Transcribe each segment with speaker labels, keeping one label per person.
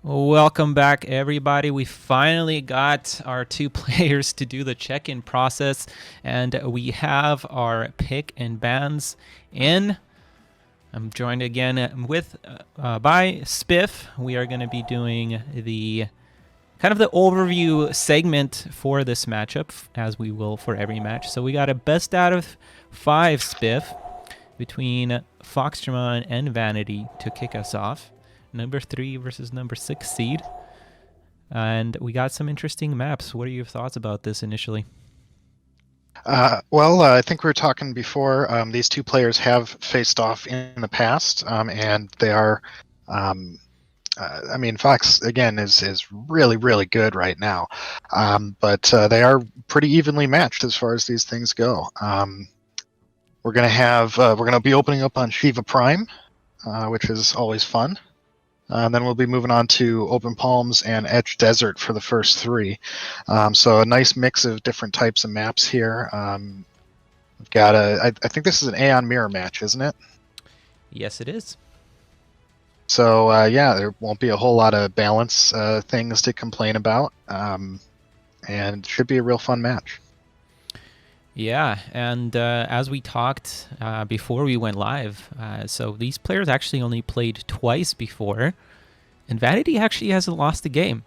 Speaker 1: Welcome back, everybody. We finally got our two players to do the check-in process, and we have our pick and bans in. I'm joined again with by Spiff. We are going to be doing the kind of the overview segment for this matchup, as we will for every match. So we got a best out of 5 Spiff between FoxTermelon and Vanady to kick us off. Number 3 versus number 6 seed. And we got some interesting maps. What are your thoughts about this initially?
Speaker 2: I think we were talking before. These two players have faced off in the past, and they are. Fox again is really really good right now, but they are pretty evenly matched as far as these things go. We're gonna be opening up on Shiva Prime, which is always fun. And then we'll be moving on to Open Palms and Edge Desert for the first 3. So a nice mix of different types of maps here. We've got I think this is an Aeon Mirror match, isn't it?
Speaker 1: Yes, it is.
Speaker 2: So there won't be a whole lot of balance things to complain about, and it should be a real fun match.
Speaker 1: Yeah, and as we talked before we went live, so these players actually only played twice before, and Vanady actually hasn't lost a game.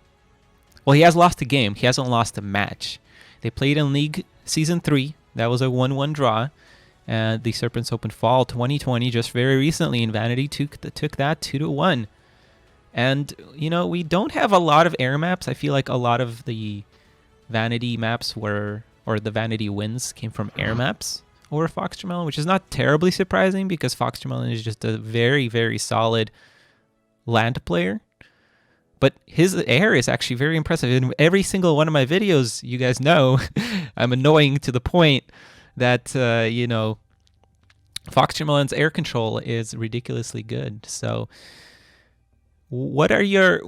Speaker 1: Well, he has lost a game. He hasn't lost a match. They played in League Season 3. That was a 1-1 draw. And the Serpents Open Fall 2020 just very recently, and Vanady took that 2-1. And, you know, we don't have a lot of air maps. I feel like a lot of the Vanady maps were... or the Vanady wins came from air maps over FoxTermelon, which is not terribly surprising because FoxTermelon is just a very, very solid land player. But his air is actually very impressive. In every single one of my videos, you guys know, I'm annoying to the point that, FoxTermelon's air control is ridiculously good. So what are your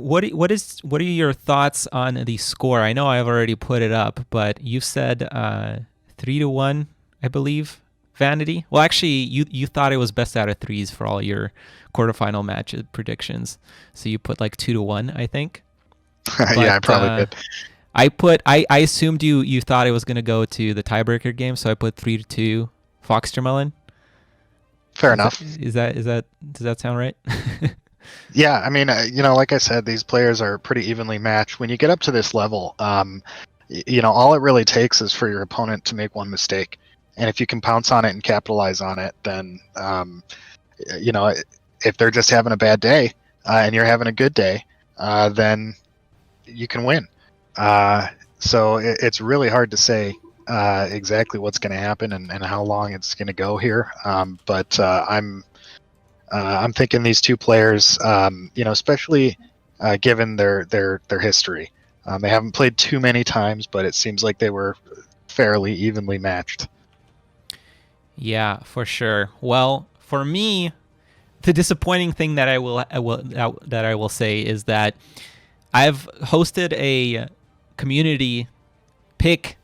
Speaker 1: thoughts on the score? I know I've already put it up, but you said 3-1, I believe, Vanady. Well, actually, you thought it was best out of 3s for all your quarterfinal match predictions, so you put like 2-1, I think.
Speaker 2: But, yeah, I probably did.
Speaker 1: I assumed you thought it was going to go to the tiebreaker game, so I put 3-2 FoxTermelon.
Speaker 2: Fair enough.
Speaker 1: Does that sound right?
Speaker 2: Yeah, I mean, like I said, these players are pretty evenly matched. When you get up to this level, all it really takes is for your opponent to make one mistake. And if you can pounce on it and capitalize on it, then, if they're just having a bad day and you're having a good day, then you can win. So it's really hard to say exactly what's going to happen and how long it's going to go here. But I'm thinking these two players, especially given their history. They haven't played too many times, but it seems like they were fairly evenly matched.
Speaker 1: Yeah, for sure. Well, for me, the disappointing thing that I will say is that I've hosted a community pick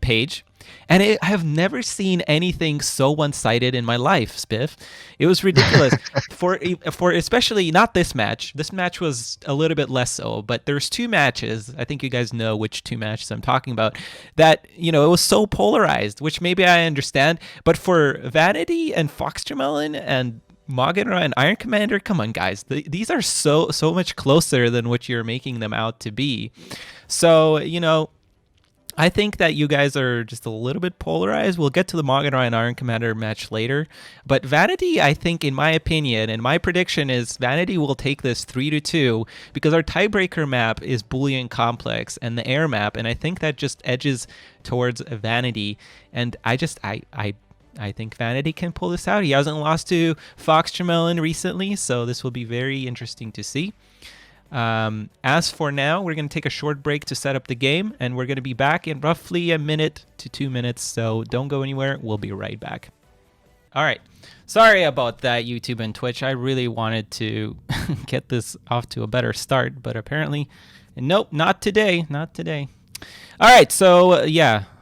Speaker 1: page, and I have never seen anything so one-sided in my life, Spiff. It was ridiculous. for especially not this match. This match was a little bit less so, but there's 2 matches. I think you guys know which 2 matches I'm talking about. That, it was so polarized, which maybe I understand. But for Vanady and FoxTermelon and Magenra and Iron Commander, come on, guys. These are so much closer than what you're making them out to be. So, I think that you guys are just a little bit polarized. We'll get to the Magenra and Iron Commander match later. But Vanady, I think, in my opinion, and my prediction is Vanady will take this 3-2 because our tiebreaker map is Boolean Complex and the air map, and I think that just edges towards Vanady. And I think Vanady can pull this out. He hasn't lost to FoxTermelon recently, so this will be very interesting to see. As for now, we're going to take a short break to set up the game, and we're going to be back in roughly 1 minute to 2 minutes, so don't go anywhere. We'll be right back. All right. Sorry about that, YouTube and Twitch. I really wanted to get this off to a better start, but apparently, nope, not today. Not today. All right, so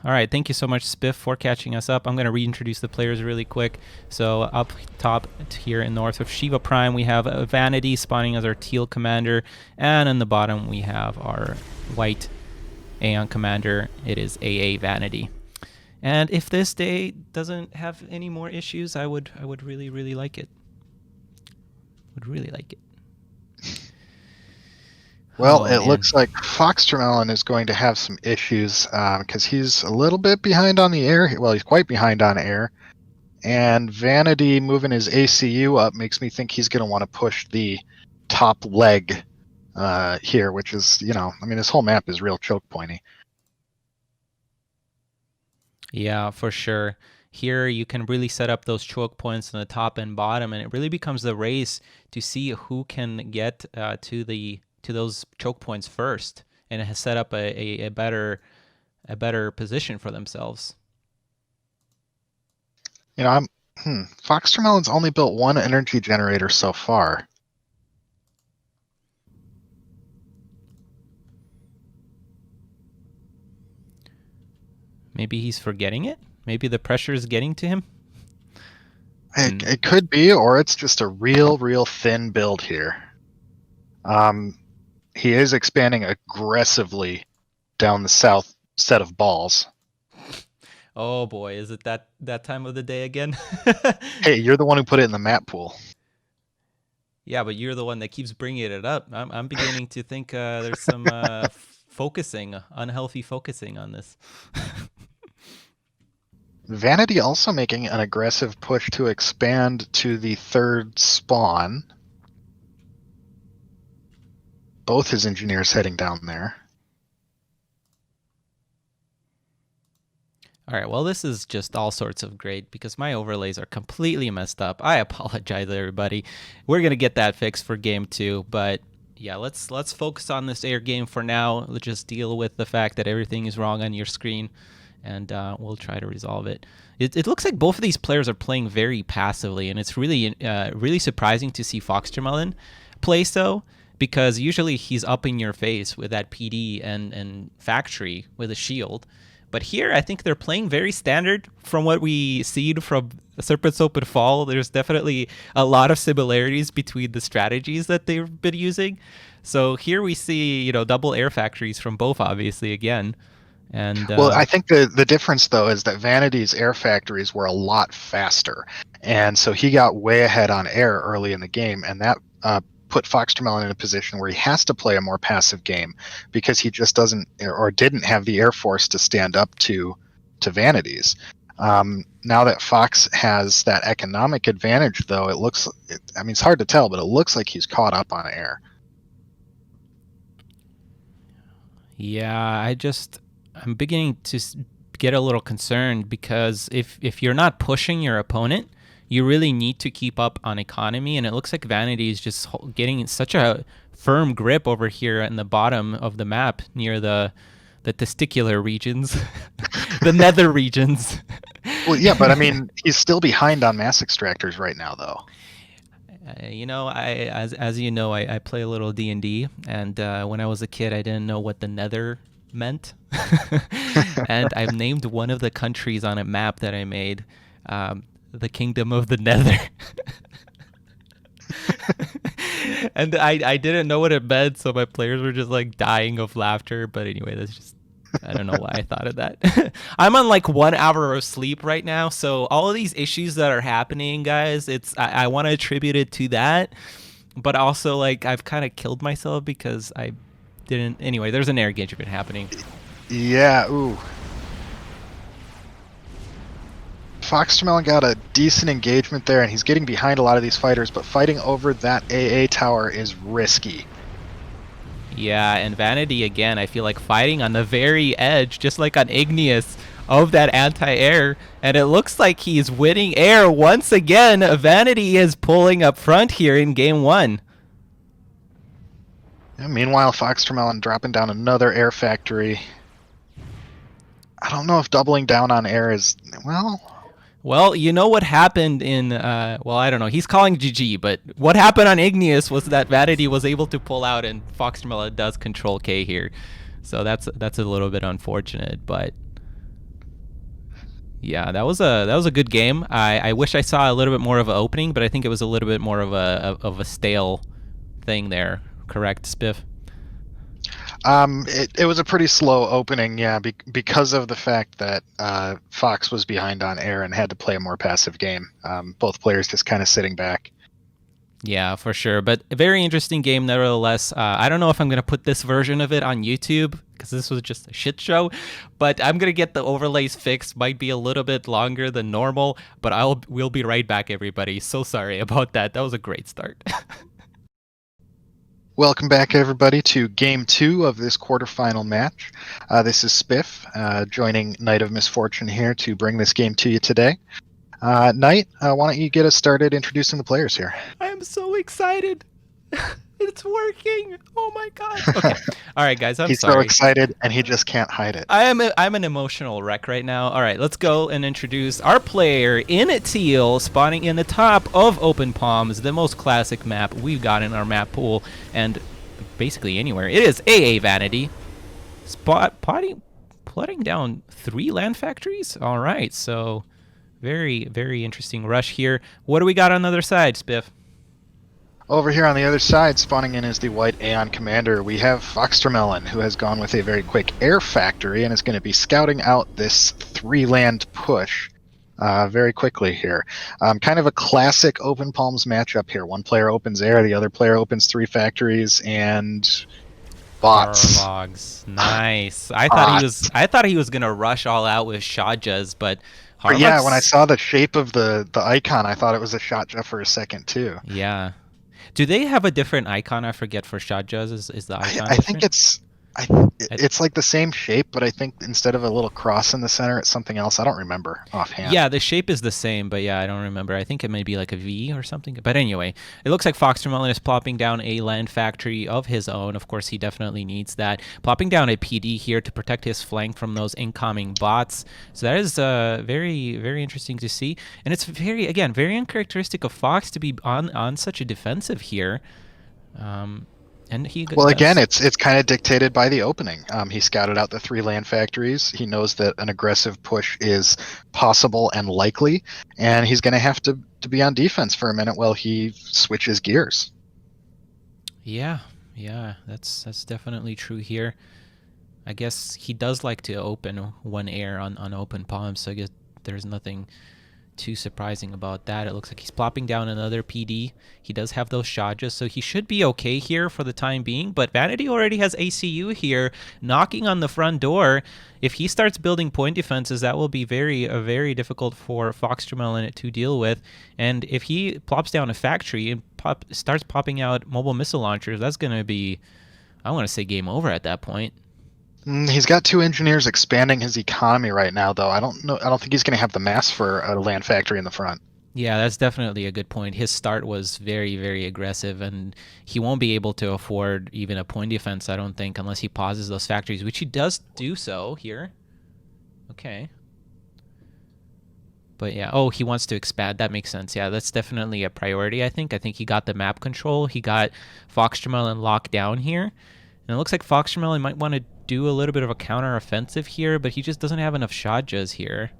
Speaker 1: All right, thank you so much, Spiff, for catching us up. I'm going to reintroduce the players really quick. So up top here in north of Shiva Prime, we have Vanady spawning as our teal commander, and in the bottom we have our white Aeon commander. It is AA Vanady. And if this day doesn't have any more issues, I would really, really like it. Would really like it.
Speaker 2: Well,
Speaker 1: Oh,
Speaker 2: it
Speaker 1: man.
Speaker 2: looks like FoxTermelon is going to have some issues because he's a little bit behind on the air. Well, he's quite behind on air. And Vanady moving his ACU up makes me think he's going to want to push the top leg here, which is, I mean, this whole map is real choke pointy.
Speaker 1: Yeah, for sure. Here you can really set up those choke points on the top and bottom, and it really becomes the race to see who can get to those choke points first, and it has set up a better position for themselves.
Speaker 2: FoxTermelon's only built one energy generator so far.
Speaker 1: Maybe he's forgetting it. Maybe the pressure is getting to him.
Speaker 2: It could be, or it's just a real thin build here. He is expanding aggressively down the south set of balls.
Speaker 1: Oh boy, is it that time of the day again?
Speaker 2: Hey, you're the one who put it in the map pool.
Speaker 1: Yeah, but you're the one that keeps bringing it up. I'm beginning to think there's some unhealthy focusing on this.
Speaker 2: Vanady also making an aggressive push to expand to the third spawn. Both his engineers heading down there.
Speaker 1: All right, well, this is just all sorts of great because my overlays are completely messed up. I apologize, everybody. We're going to get that fixed for game 2, but yeah, let's focus on this air game for now. Let's just deal with the fact that everything is wrong on your screen, and we'll try to resolve it. It looks like both of these players are playing very passively, and it's really really surprising to see FoxTermelon play so, because usually he's up in your face with that PD and factory with a shield. But here, I think they're playing very standard from what we see from Serpent's Open Fall. There's definitely a lot of similarities between the strategies that they've been using. So here we see, double air factories from both, obviously, again. And
Speaker 2: well, I think the difference, though, is that Vanity's air factories were a lot faster. And so he got way ahead on air early in the game, and that put FoxTermelon in a position where he has to play a more passive game because he just doesn't or didn't have the air force to stand up to Vanity's. Now that Fox has that economic advantage, though, it's hard to tell, but it looks like he's caught up on air.
Speaker 1: Yeah, I'm beginning to get a little concerned because if you're not pushing your opponent, you really need to keep up on economy, and it looks like Vanady is just getting such a firm grip over here in the bottom of the map near the testicular regions, the nether regions.
Speaker 2: Well, yeah, but I mean, he's still behind on mass extractors right now, though.
Speaker 1: As you know, I play a little D&D, and when I was a kid, I didn't know what the nether meant. And I've named one of the countries on a map that I made the Kingdom of the Nether. And I didn't know what it meant, so my players were just like dying of laughter. But anyway, that's just, I don't know why I thought of that. I'm on like 1 hour of sleep right now, so all of these issues that are happening, guys, I want to attribute it to that, but also like I've kind of killed myself because I didn't. Anyway, there's an air engagement happening.
Speaker 2: Yeah, ooh. FoxTermelon got a decent engagement there, and he's getting behind a lot of these fighters, but fighting over that AA tower is risky.
Speaker 1: Yeah, and Vanady, again, I feel like fighting on the very edge, just like on Igneous, of that anti-air, and it looks like he's winning air once again. Vanady is pulling up front here in game 1.
Speaker 2: Yeah, meanwhile, FoxTermelon dropping down another air factory. I don't know if doubling down on air is,
Speaker 1: Well, you know what happened in, I don't know. He's calling GG, but what happened on Igneous was that Vanady was able to pull out, and FoxTermelon does control K here. So that's a little bit unfortunate, but Yeah, that was a good game. I wish I saw a little bit more of an opening, but I think it was a little bit more of a stale thing there. Correct, Spiff?
Speaker 2: It was a pretty slow opening, yeah, because of the fact that Fox was behind on air and had to play a more passive game. Both players just kind of sitting back.
Speaker 1: Yeah, for sure. But a very interesting game, nevertheless. I don't know if I'm going to put this version of it on YouTube because this was just a shit show, but I'm going to get the overlays fixed. Might be a little bit longer than normal, but we'll be right back, everybody. So sorry about that. That was a great start.
Speaker 2: Welcome back, everybody, to Game 2 of this quarterfinal match. This is Spiff, joining Knight of Misfortune here to bring this game to you today. Knight, why don't you get us started introducing the players here?
Speaker 1: I am so excited. It's working. Oh my god. Okay. All right, guys, I'm
Speaker 2: He's so
Speaker 1: sorry.
Speaker 2: excited, and he just can't hide it.
Speaker 1: I'm an emotional wreck right now. All right, let's go and introduce our player in teal, spawning in the top of Open Palms, the most classic map we've got in our map pool, and basically anywhere. It is AA Vanady, plotting down 3 land factories. All right, so very, very interesting rush here. What do we got on the other side, Spiff?
Speaker 2: Over here on the other side, spawning in is the white Aeon Commander. We have FoxTermelon, who has gone with a very quick air factory and is going to be scouting out this 3-land push very quickly here. Kind of a classic Open Palms matchup here. One player opens air, the other player opens 3 factories, and bots.
Speaker 1: Harlogs. Nice. I thought he was gonna rush all out with Shadjas, but Harlogs.
Speaker 2: Yeah, when I saw the shape of the icon, I thought it was a Shotja for a second too.
Speaker 1: Yeah. Do they have a different icon? I forget for Shadjas. Is the icon
Speaker 2: I
Speaker 1: different?
Speaker 2: think it's like the same shape, but I think instead of a little cross in the center, it's something else. I don't remember offhand.
Speaker 1: Yeah, the shape is the same, but yeah, I don't remember. I think it may be like a V or something. But anyway, it looks like FoxTermelon is plopping down a land factory of his own. Of course, he definitely needs that. Plopping down a PD here to protect his flank from those incoming bots. So that is very, very interesting to see. And it's very uncharacteristic of Fox to be on such a defensive here. And
Speaker 2: Well, again, it's kind of dictated by the opening. He scouted out the 3 land factories. He knows that an aggressive push is possible and likely, and he's going to have to be on defense for a minute while he switches gears.
Speaker 1: Yeah, that's definitely true here. I guess he does like to open 1 air on Open Palms, so I guess there's nothing too surprising about that. It looks like he's plopping down another PD. He does have those Shadjas, so he should be okay here for the time being, but Vanady already has ACU here knocking on the front door. If he starts building point defenses, that will be very difficult for FoxTermelon to deal with, and if he plops down a factory and starts popping out mobile missile launchers, that's going to be, I want to say, game over at that point.
Speaker 2: He's got 2 engineers expanding his economy right now, though. I don't think he's going to have the mass for a land factory in the front.
Speaker 1: Yeah, that's definitely a good point. His start was very aggressive, and he won't be able to afford even a point defense, I don't think, unless he pauses those factories, which he does do so here. Okay. But yeah, oh, he wants to expand. That makes sense. Yeah, that's definitely a priority, I think. I think he got the map control. He got FoxTermelon locked down here. And it looks like FoxTermelon might want to do a little bit of a counter-offensive here, but he just doesn't have enough Shadjas here.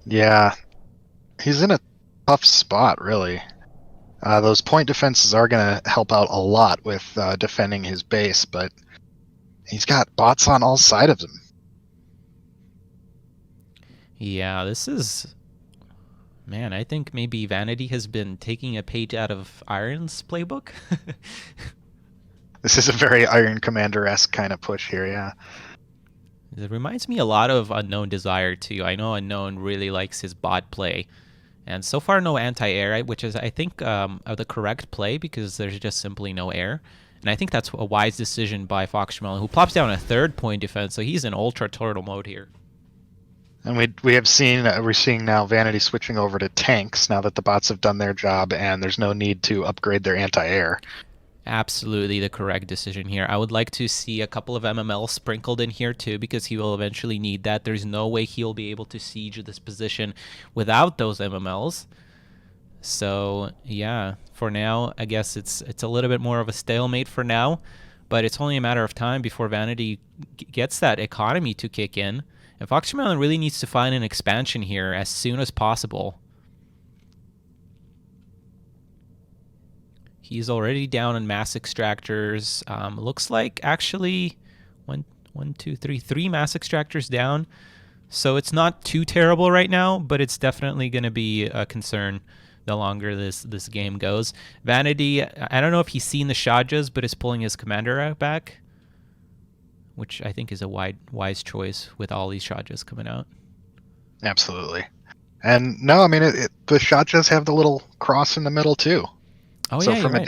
Speaker 2: Yeah, he's in a tough spot, really. Those point defenses are going to help out a lot with defending his base, but he's got bots on all sides of him.
Speaker 1: Yeah, this is... Man, I think maybe Vanady has been taking a page out of Iron's playbook.
Speaker 2: This is a very Iron Commander-esque kind of push here, yeah.
Speaker 1: It reminds me a lot of Unknown Desire, too. I know Unknown really likes his bot play. And so far, no anti-air, which is, I think, the correct play because there's just simply no air. And I think that's a wise decision by FoxTermelon, who plops down a 3rd point defense, so he's in ultra turtle mode here.
Speaker 2: And we're seeing now Vanady switching over to tanks now that the bots have done their job, and there's no need to upgrade their anti-air.
Speaker 1: Absolutely the correct decision here. I would like to see a couple of MMLs sprinkled in here too, because he will eventually need that. There's no way he'll be able to siege this position without those MMLs. So yeah, for now, I guess it's a little bit more of a stalemate for now, but it's only a matter of time before Vanady gets that economy to kick in. And FoxTermelon really needs to find an expansion here as soon as possible. He's already down on mass extractors. Looks like actually three mass extractors down. So it's not too terrible right now, but it's definitely going to be a concern the longer this game goes. Vanady, I don't know if he's seen the Shajas, but is pulling his commander back, which I think is a wise choice with all these Shajas coming out.
Speaker 2: Absolutely. And no, I mean, the Shajas have the little cross in the middle too.
Speaker 1: Oh
Speaker 2: So
Speaker 1: yeah, you're right.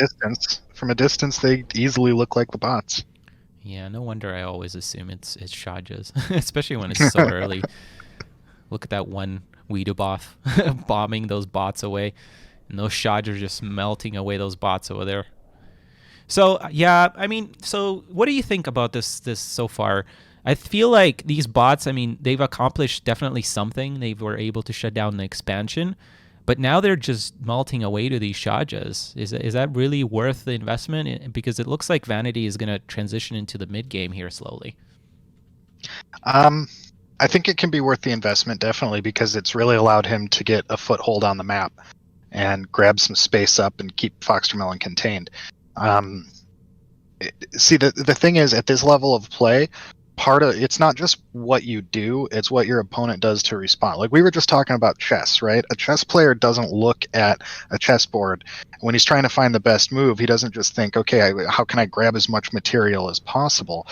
Speaker 2: from a distance, they easily look like the bots.
Speaker 1: Yeah, no wonder I always assume it's Shajas, especially when it's so early. Look at that one Weedaboth bombing those bots away, and those Shajas just melting away those bots over there. So yeah, I mean, so what do you think about this so far? I feel like these bots, I mean, they've accomplished definitely something. They were able to shut down the expansion, but now they're just melting away to these Shajas. Is that really worth the investment? Because it looks like Vanady is going to transition into the mid game here slowly.
Speaker 2: I think it can be worth the investment, definitely, because it's really allowed him to get a foothold on the map and grab some space up and keep FoxTermelon contained. See, the thing is, at this level of play, it's not just what you do, it's what your opponent does to respond. Like we were just talking about chess, right? A chess player doesn't look at a chessboard when he's trying to find the best move. He doesn't just think, okay, how can I grab as much material as possible?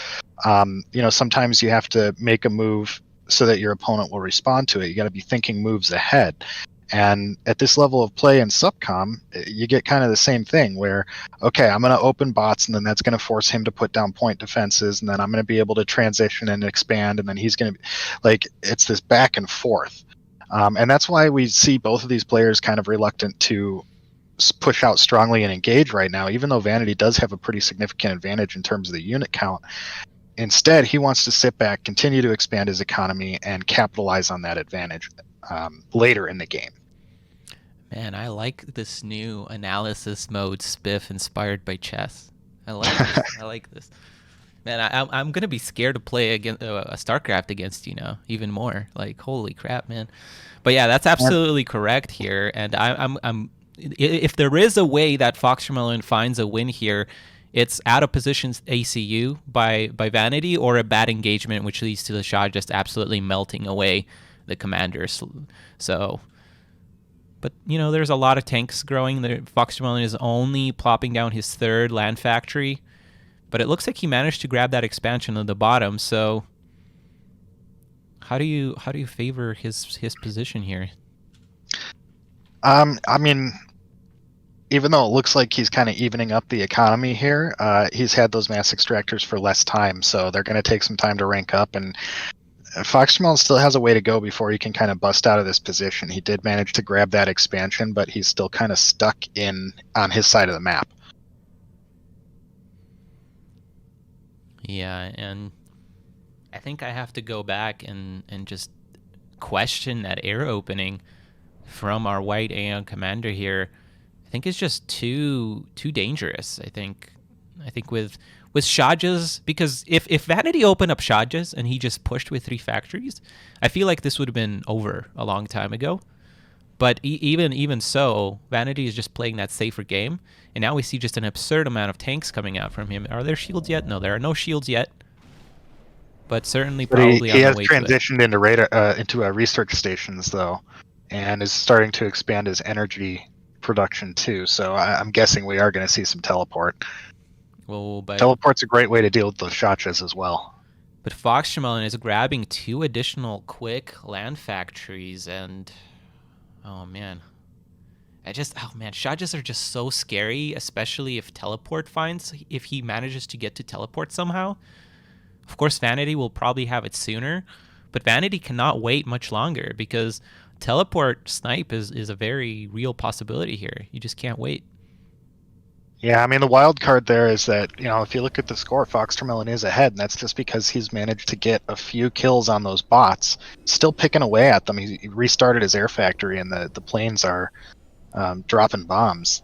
Speaker 2: Sometimes you have to make a move so that your opponent will respond to it. You got to be thinking moves ahead. And at this level of play in Subcom, you get kind of the same thing where, okay, I'm going to open bots, and then that's going to force him to put down point defenses, and then I'm going to be able to transition and expand, and then he's going to it's this back and forth. And that's why we see both of these players kind of reluctant to push out strongly and engage right now, even though Vanady does have a pretty significant advantage in terms of the unit count. Instead, he wants to sit back, continue to expand his economy, and capitalize on that advantage later in the game.
Speaker 1: Man, I like this new analysis mode spiff inspired by chess. I like this. I like this. Man, I'm gonna be scared to play against a StarCraft against you now even more. Like holy crap, man! But yeah, that's absolutely correct here. And I'm if there is a way that FoxTermelon finds a win here, it's out of position ACU by Vanady or a bad engagement, which leads to the Shah just absolutely melting away the commanders. So. But, there's a lot of tanks growing. FoxTermelon is only plopping down his third land factory. But it looks like he managed to grab that expansion on the bottom. So how do you favor his position here?
Speaker 2: I mean, even though it looks like he's kind of evening up the economy here, he's had those mass extractors for less time. So they're going to take some time to rank up, and FoxTermelon still has a way to go before he can kind of bust out of this position. He did manage to grab that expansion, but he's still kind of stuck on his side of the map.
Speaker 1: Yeah, and I think I have to go back and just question that air opening from our white Aeon commander here. I think it's just too dangerous. I think with Shajas, because if Vanady opened up Shajas and he just pushed with 3 factories, I feel like this would have been over a long time ago. But even so, Vanady is just playing that safer game, and now we see just an absurd amount of tanks coming out from him. Are there shields yet? No, there are no shields yet. But certainly probably
Speaker 2: he
Speaker 1: on the
Speaker 2: has
Speaker 1: way
Speaker 2: transitioned into research stations though, and is starting to expand his energy production too. So I'm guessing we are going to see some teleport.
Speaker 1: Well,
Speaker 2: teleport's a great way to deal with those Shajas as well.
Speaker 1: But FoxTermelon is grabbing 2 additional quick land factories, and oh man, Shajas are just so scary, especially if if he manages to get to teleport somehow. Of course, Vanady will probably have it sooner, but Vanady cannot wait much longer because teleport snipe is a very real possibility here. You just can't wait.
Speaker 2: Yeah, I mean, the wild card there is that, if you look at the score, FoxTermelon is ahead, and that's just because he's managed to get a few kills on those bots, still picking away at them. He restarted his air factory, and the planes are dropping bombs.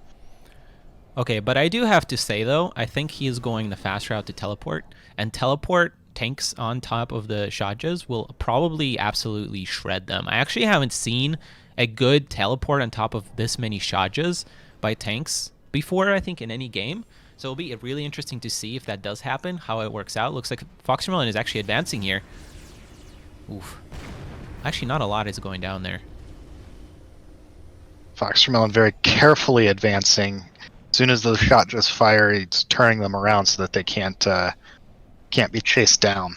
Speaker 1: Okay, but I do have to say, though, I think he is going the fast route to teleport, and teleport tanks on top of the Shajas will probably absolutely shred them. I actually haven't seen a good teleport on top of this many Shajas by tanks before, I think, in any game. So it'll be really interesting to see if that does happen, how it works out. Looks like FoxTermelon is actually advancing here. Oof. Actually, not a lot is going down there.
Speaker 2: FoxTermelon very carefully advancing. As soon as those shot just fire, he's turning them around so that they can't be chased down.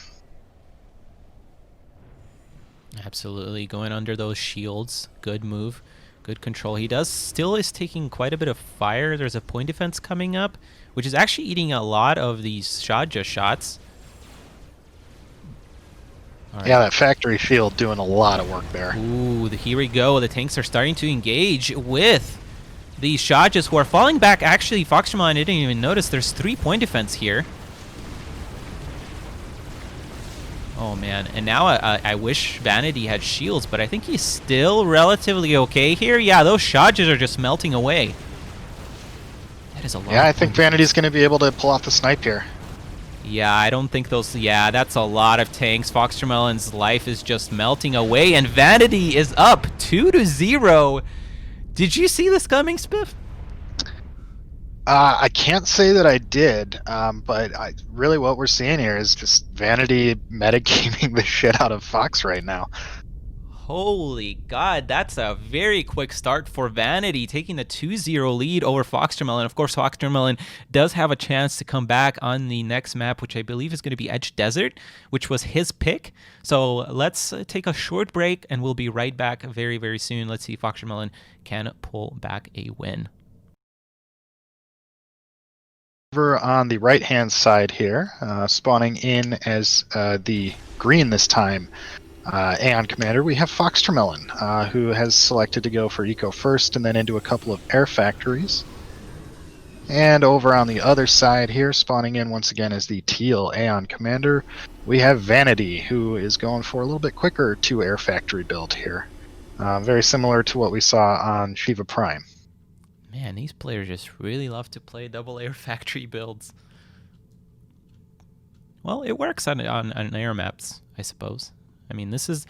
Speaker 1: Absolutely, going under those shields. Good move, good control. He still is taking quite a bit of fire. There's a point defense coming up, which is actually eating a lot of these Shaja shots.
Speaker 2: Right. Yeah, that factory shield doing a lot of work there.
Speaker 1: Ooh, here we go. The tanks are starting to engage with these Shajas who are falling back. Actually, FoxTermelon didn't even notice there's 3 point defense here. Oh, man. And now I wish Vanady had shields, but I think he's still relatively okay here. Yeah, those Shajas are just melting away. That is a lot.
Speaker 2: Yeah, I think Vanady's going to be able to pull off the snipe here.
Speaker 1: Yeah, I don't think those... Yeah, that's a lot of tanks. FoxTermelon's life is just melting away, and Vanady is up 2-0. Did you see this coming, Spiff?
Speaker 2: I can't say that I did, but really what we're seeing here is just Vanady metagaming the shit out of Fox right now.
Speaker 1: Holy God, that's a very quick start for Vanady, taking the 2-0 lead over FoxTermelon. Of course, FoxTermelon does have a chance to come back on the next map, which I believe is going to be Edge Desert, which was his pick. So let's take a short break, and we'll be right back very, very soon. Let's see if FoxTermelon can pull back a win.
Speaker 2: Over on the right-hand side here, spawning in as the green this time, Aeon Commander, we have FoxTermelon, who has selected to go for Eco first and then into a couple of air factories. And over on the other side here, spawning in once again as the teal Aeon Commander, we have Vanady, who is going for a little bit quicker 2 air factory build here. Very similar to what we saw on Shiva Prime.
Speaker 1: Man, these players just really love to play double air factory builds. Well, it works on air maps, I suppose. I mean, this is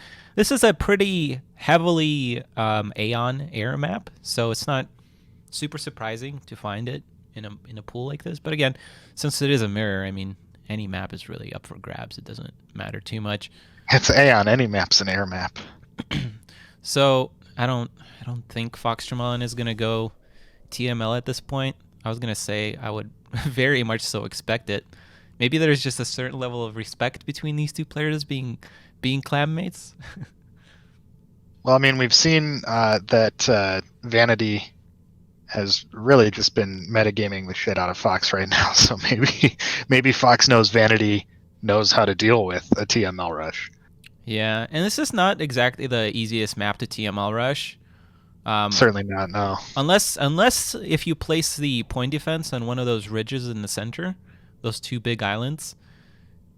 Speaker 1: a pretty heavily Aeon air map, so it's not super surprising to find it in a pool like this. But again, since it is a mirror, I mean, any map is really up for grabs. It doesn't matter too much.
Speaker 2: It's Aeon. Any map's an air map.
Speaker 1: So I don't think FoxTermelon is gonna go TML at this point. I was gonna say I would very much so expect it. Maybe there's just a certain level of respect between these two players being clanmates.
Speaker 2: Well, I mean, we've seen that Vanady has really just been metagaming the shit out of Fox right now. So maybe Fox knows Vanady knows how to deal with a TML rush.
Speaker 1: Yeah, and this is not exactly the easiest map to TML rush.
Speaker 2: Certainly not, no.
Speaker 1: Unless if you place the point defense on one of those ridges in the center, those 2 big islands,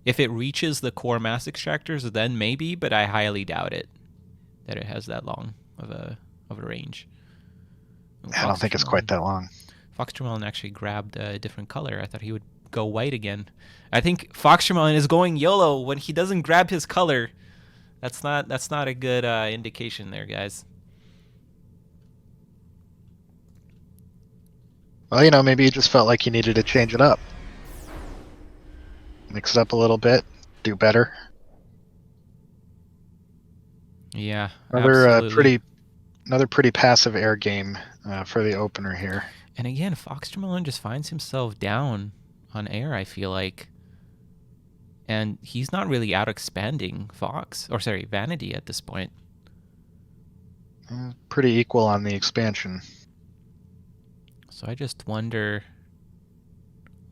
Speaker 1: if it reaches the core mass extractors, then maybe, but I highly doubt it, that it has that long of a range.
Speaker 2: I don't think it's quite that long.
Speaker 1: FoxTermelon actually grabbed a different color. I thought he would go white again. I think FoxTermelon is going YOLO when he doesn't grab his color. That's not a good indication there, guys.
Speaker 2: Well, you know, maybe he just felt like he needed to change it up. Mix it up a little bit, do better.
Speaker 1: Yeah,
Speaker 2: another pretty passive air game for the opener here.
Speaker 1: And again, FoxTermelon just finds himself down on air, I feel like. And he's not really out expanding Vanady at this point.
Speaker 2: Pretty equal on the expansion.
Speaker 1: So I just wonder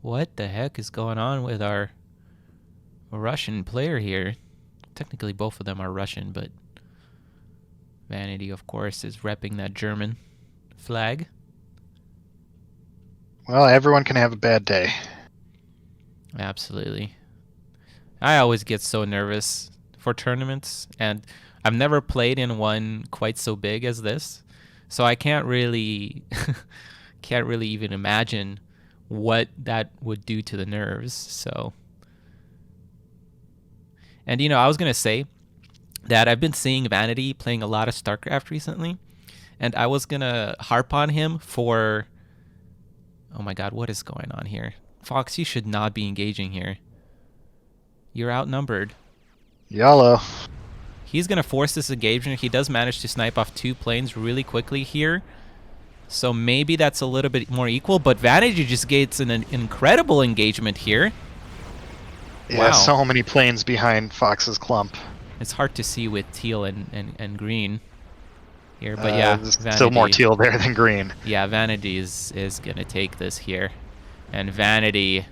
Speaker 1: what the heck is going on with our Russian player here. Technically, both of them are Russian, but Vanady, of course, is repping that German flag.
Speaker 2: Well, everyone can have a bad day.
Speaker 1: Absolutely. I always get so nervous for tournaments, and I've never played in one quite so big as this, so I can't really even imagine what that would do to the nerves. So And, I was going to say that I've been seeing Vanady playing a lot of StarCraft recently, and I was going to harp on him for... Oh my god, what is going on here? Fox, you should not be engaging here. You're outnumbered.
Speaker 2: YOLO.
Speaker 1: He's going to force this engagement. He does manage to snipe off 2 planes really quickly here. So maybe that's a little bit more equal, but Vantage just gets an incredible engagement here.
Speaker 2: Yeah,
Speaker 1: Wow.
Speaker 2: so many planes behind Fox's clump.
Speaker 1: It's hard to see with teal and green here, but yeah,
Speaker 2: There's
Speaker 1: Vanity.
Speaker 2: still more teal there than green.
Speaker 1: Yeah, Vanity is going to take this here. And Vanity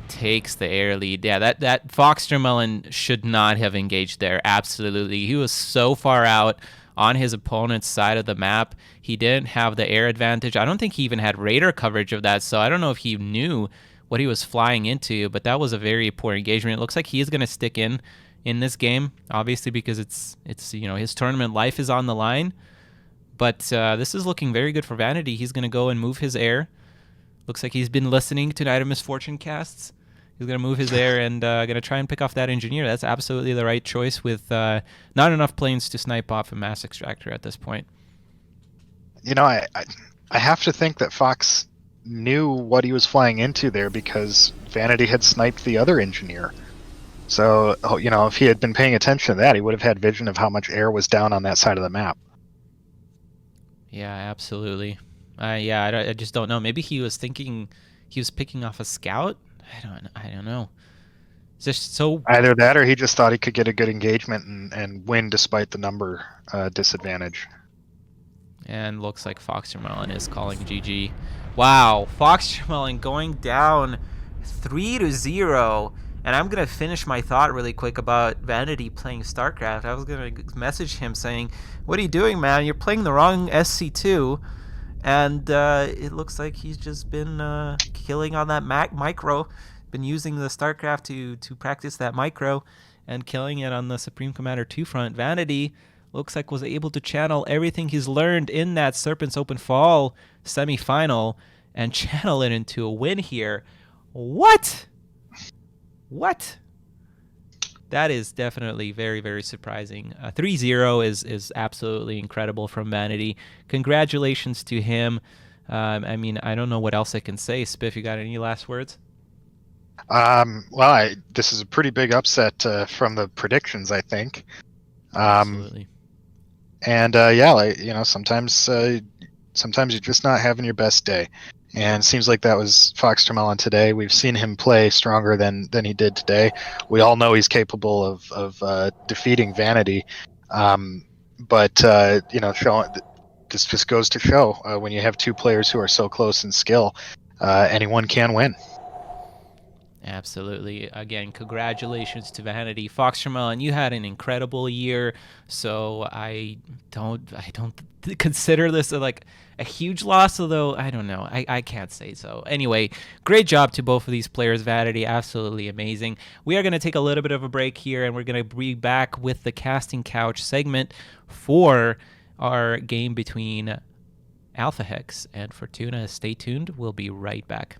Speaker 1: takes the air lead. Yeah, that FoxTermelon should not have engaged there. Absolutely. He was so far out on his opponent's side of the map. He didn't have the air advantage. I don't think he even had radar coverage of that, so I don't know if he knew what he was flying into, but that was a very poor engagement. It looks like he is going to stick in this game, obviously, because it's his tournament life is on the line. But this is looking very good for Vanity. He's going to go and move his air. Looks like he's been listening to Night of Misfortune casts. He's going to move his air and going to try and pick off that engineer. That's absolutely the right choice with not enough planes to snipe off a mass extractor at this point.
Speaker 2: I have to think that Fox knew what he was flying into there because Vanity had sniped the other engineer. So, if he had been paying attention to that, he would have had vision of how much air was down on that side of the map.
Speaker 1: Yeah, absolutely. I just don't know. Maybe he was thinking he was picking off a scout. I don't know. It's just so...
Speaker 2: Either that or he just thought he could get a good engagement and win despite the number disadvantage.
Speaker 1: And looks like FoxTermelon is calling GG. Wow, FoxTermelon going down 3-0. And I'm going to finish my thought really quick about Vanity playing StarCraft. I was going to message him saying, what are you doing, man? You're playing the wrong SC2. And it looks like he's just been killing on that micro. Been using the StarCraft to practice that micro and killing it on the Supreme Commander 2 front. Vanity looks like was able to channel everything he's learned in that Serpent's Open Fall semifinal and channel it into a win here. What? That is definitely very, very surprising. 3-0 is absolutely incredible from Vanity. Congratulations to him. I mean, I don't know what else I can say. Spiff, you got any last words?
Speaker 2: This is a pretty big upset from the predictions, I think.
Speaker 1: Absolutely.
Speaker 2: And sometimes you're just not having your best day. And it seems like that was FoxTermelon today. We've seen him play stronger than he did today. We all know he's capable of defeating Vanity. Showing this just goes to show when you have 2 players who are so close in skill, anyone can win.
Speaker 1: Absolutely. Again, congratulations to Vanity. FoxTermelon, you had an incredible year, so I don't consider this like a huge loss, although I don't know. I can't say so. Anyway, great job to both of these players. Vanity, absolutely amazing. We are going to take a little bit of a break here, and we're going to be back with the Casting Couch segment for our game between Alpha Hex and Fortuna. Stay tuned. We'll be right back.